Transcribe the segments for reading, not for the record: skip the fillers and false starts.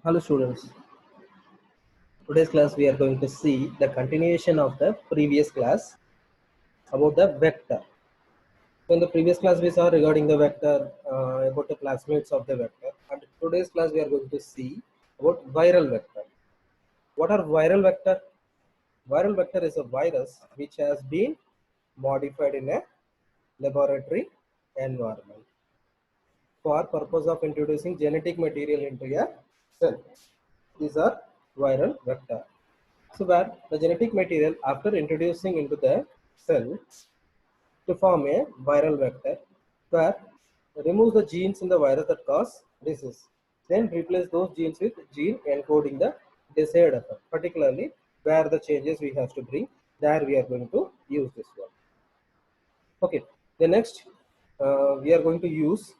Hello students, today's class we are going to see the continuation of the previous class about the vector. So in the previous class we saw regarding the vector, about the classmates of the vector, and today's class we are going to see about viral vector. What are viral vector? Viral vector is a virus which has been modified in a laboratory environment for purpose of introducing genetic material into a cell. These are viral vector. So where the genetic material after introducing into the cell to form a viral vector where removes the genes in the virus that cause disease, then replace those genes with gene encoding the desired effect, particularly where the changes we have to bring, there we are going to use this one. Okay, the next we are going to use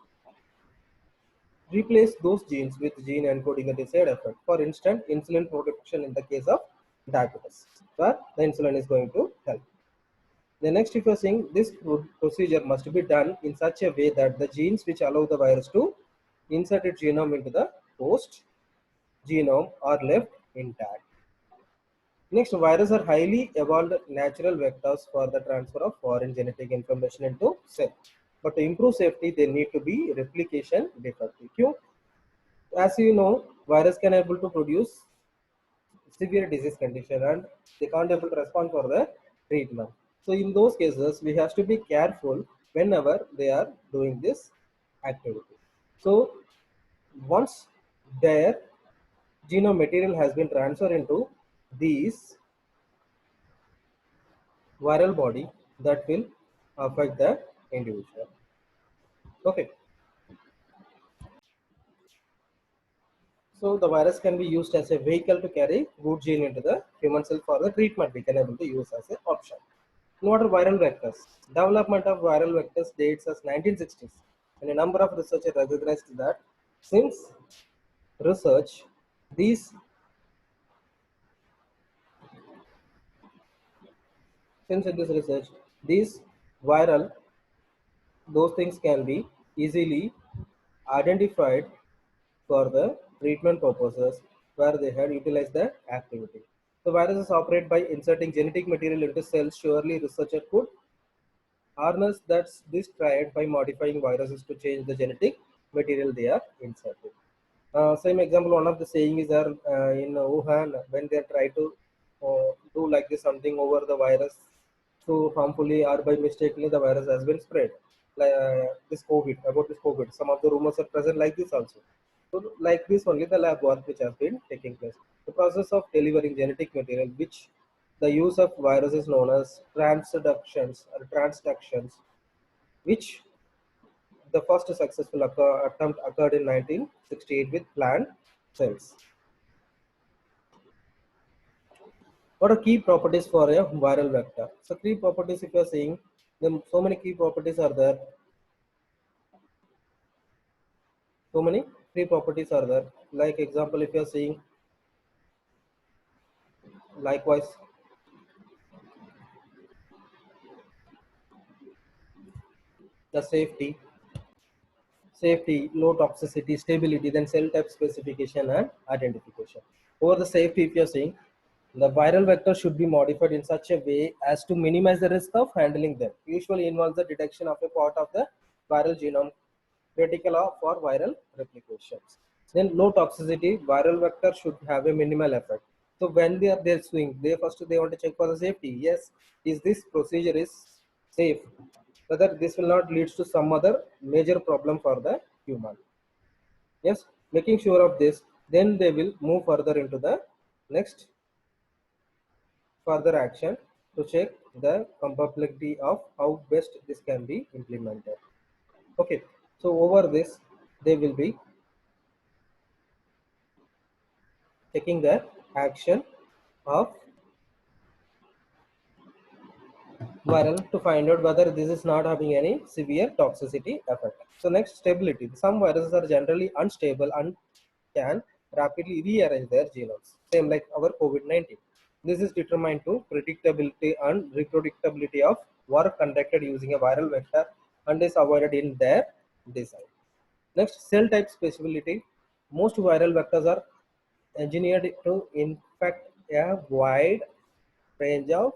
replace those genes with gene encoding the desired effect. For instance, insulin production in the case of diabetes, where the insulin is going to help. The next, if you are saying this procedure must be done in such a way that the genes which allow the virus to insert its genome into the host genome are left intact. Next, viruses are highly evolved natural vectors for the transfer of foreign genetic information into cell. But to improve safety, they need to be replication defective. As you know, virus can able to produce severe disease condition and they can't able to respond for the treatment. So in those cases, we have to be careful whenever they are doing this activity. So once their genome material has been transferred into these viral body, that will affect the individual. Okay. So the virus can be used as a vehicle to carry good gene into the human cell for the treatment. We can able to use as an option. What are viral vectors? Development of viral vectors dates as 1960s, and a number of researchers recognized that since research, these since in this research, these viral those things can be easily identified for the treatment purposes where they had utilized the activity. So viruses operate by inserting genetic material into cells. Surely researcher could harness this triad by modifying viruses to change the genetic material they are inserting. Same example, one of the saying is that in Wuhan, when they try to do like this something over the virus, so harmfully or by mistakenly the virus has been spread. Like about this COVID, some of the rumors are present like this also. So like this only the lab work which has been taking place. The process of delivering genetic material, which the use of virus is known as transductions or transductions, which the first successful attempt occurred in 1968 with plant cells. What are key properties for a viral vector? So key properties, if you are seeing, then so many key properties are there. So many key properties are there. Like example, if you are seeing, likewise, the safety, low toxicity, stability, then cell type specification and identification. Over the safety, if you are saying, the viral vector should be modified in such a way as to minimize the risk of handling them. Usually involves the detection of a part of the viral genome critical for viral replications. Then low toxicity, viral vector should have a minimal effect. So when they are there swing, they want to check for the safety. Yes, is this procedure is safe? Whether this will not lead to some other major problem for the human. Yes, making sure of this, then they will move further into the next further action to check the compatibility of how best this can be implemented. Okay, so over this, they will be taking the action of viral to find out whether this is not having any severe toxicity effect. So next, stability. Some viruses are generally unstable and can rapidly rearrange their genomes, same like our COVID-19. This is determined to predictability and reproducibility of work conducted using a viral vector and is avoided in their design. Next, cell type specificity. Most viral vectors are engineered to infect a wide range of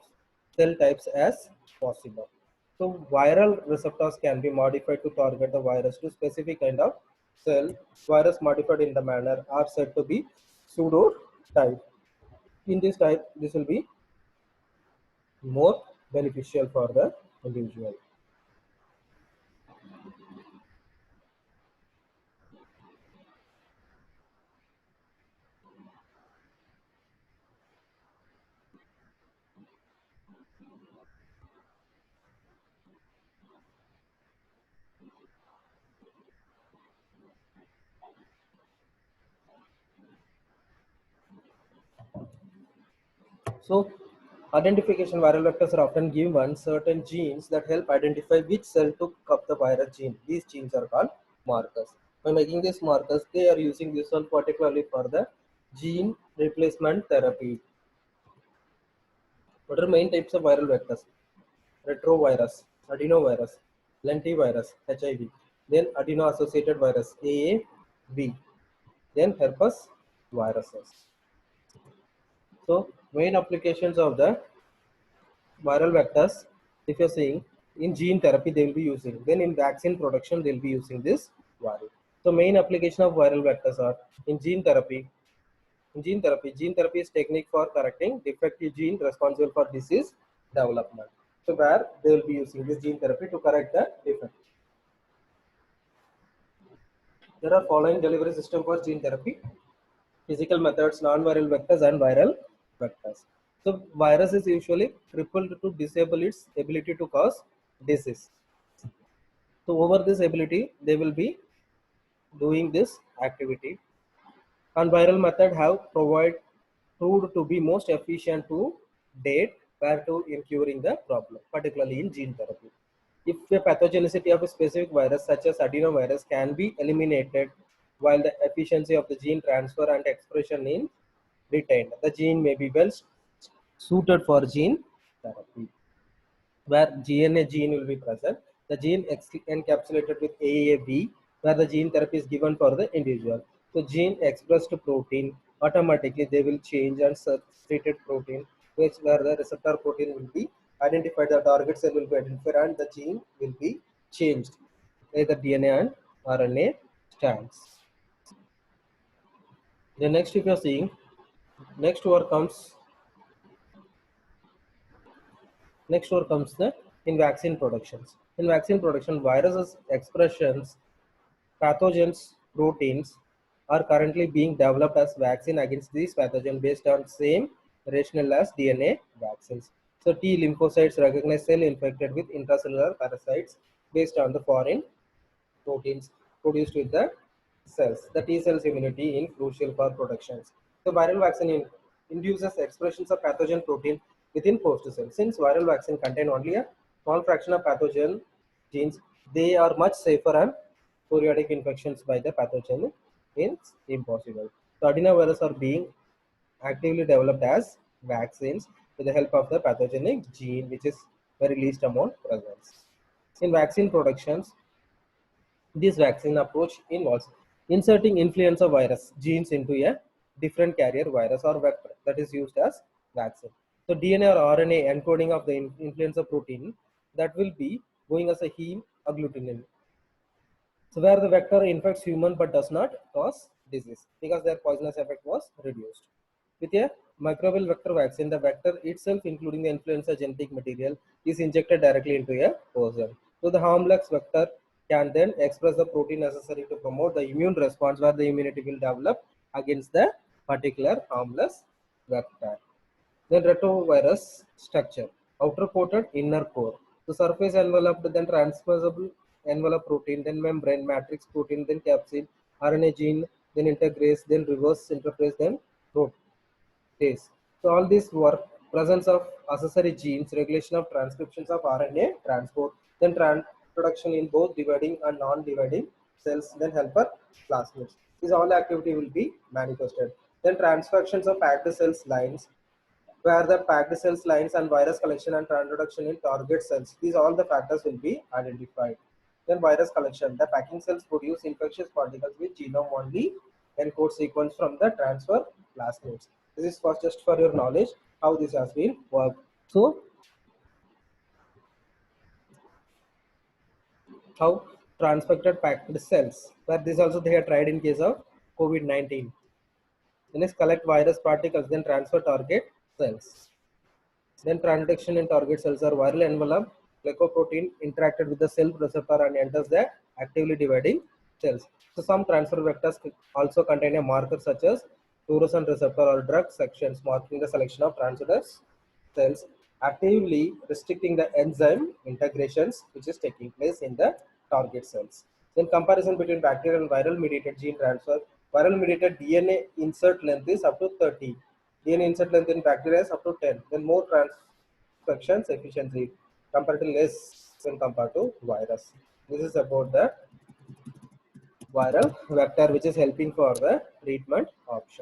cell types as possible. So viral receptors can be modified to target the virus to specific kind of cell. Virus modified in the manner are said to be pseudo type. In this type, this will be more beneficial for the individual. So, identification viral vectors are often given certain genes that help identify which cell took up the virus gene. These genes are called markers. By making these markers, they are using this one particularly for the gene replacement therapy. What are main types of viral vectors? Retrovirus, adenovirus, lentivirus, HIV, then adeno-associated virus, AAV, then herpes viruses. So, main applications of the viral vectors, if you're saying in gene therapy they will be using, then in vaccine production they'll be using this viral. So main application of viral vectors are in gene therapy. Gene therapy is technique for correcting defective gene responsible for disease development. So where they will be using this gene therapy to correct the defect. There are following delivery system for gene therapy: physical methods, non-viral vectors, and viral vectors. So virus is usually crippled to disable its ability to cause disease. So over this ability, they will be doing this activity. And viral method have proved to be most efficient to date where to in curing the problem, particularly in gene therapy. If the pathogenicity of a specific virus such as adenovirus can be eliminated while the efficiency of the gene transfer and expression is retained, the gene may be well suited for gene therapy. Where GNA gene will be present, the gene encapsulated with AAV, where the gene therapy is given for the individual. So gene expressed protein, automatically they will change and substituted protein, which where the receptor protein will be identified, the target cell will be identified, and the gene will be changed, either DNA and RNA strands. The next, if you are seeing, next word comes the in vaccine productions. In vaccine production, viruses expressions pathogens proteins are currently being developed as vaccine against these pathogens based on same rationale as DNA vaccines. So T lymphocytes recognize cell infected with intracellular parasites based on the foreign proteins produced with the cells. The T cells immunity is crucial for protections. So viral vaccine induces expressions of pathogen protein within host cells. Since viral vaccine contain only a small fraction of pathogen genes, they are much safer and periodic infections by the pathogen is impossible. So adenovirus are being actively developed as vaccines with the help of the pathogenic gene, which is very least amount presence. In vaccine productions, this vaccine approach involves inserting influenza virus genes into a different carrier virus or vector that is used as vaccine. So DNA or RNA encoding of the influenza protein that will be going as a heme agglutinin. So where the vector infects human but does not cause disease because their poisonous effect was reduced. With a microbial vector vaccine, the vector itself, including the influenza genetic material, is injected directly into a person. So the harmless vector can then express the protein necessary to promote the immune response where the immunity will develop against the particular harmless vector. Then retrovirus structure, outer coated, inner core. The surface enveloped, then transmissible envelope protein, then membrane, matrix protein, then capsid, RNA gene, then integrase, then reverse interface, then protease. So all this work, presence of accessory genes, regulation of transcriptions of RNA transport, then production in both dividing and non-dividing cells, then helper plasmids. These all activity will be manifested. Then transfections of packed cells lines, where the packed cells lines and virus collection and transduction in target cells. These all the factors will be identified. Then virus collection. The packing cells produce infectious particles which genome only encode sequence from the transfer last notes. This is for just for your knowledge how this has been worked. So how transfected packed cells, but this also they have tried in case of COVID-19. Then is collect virus particles, then transfer target cells. Then transduction in target cells are viral envelope glycoprotein interacted with the cell receptor and enters the actively dividing cells. So some transfer vectors also contain a marker such as fluorescent receptor or drug sections marking the selection of transducer cells, actively restricting the enzyme integrations which is taking place in the target cells. Then comparison between bacterial and viral mediated gene transfer. Viral mediated DNA insert length is up to 30. DNA insert length in bacteria is up to 10. Then more transcriptions efficiency comparatively less when compared to virus. This is about the viral vector which is helping for the treatment option.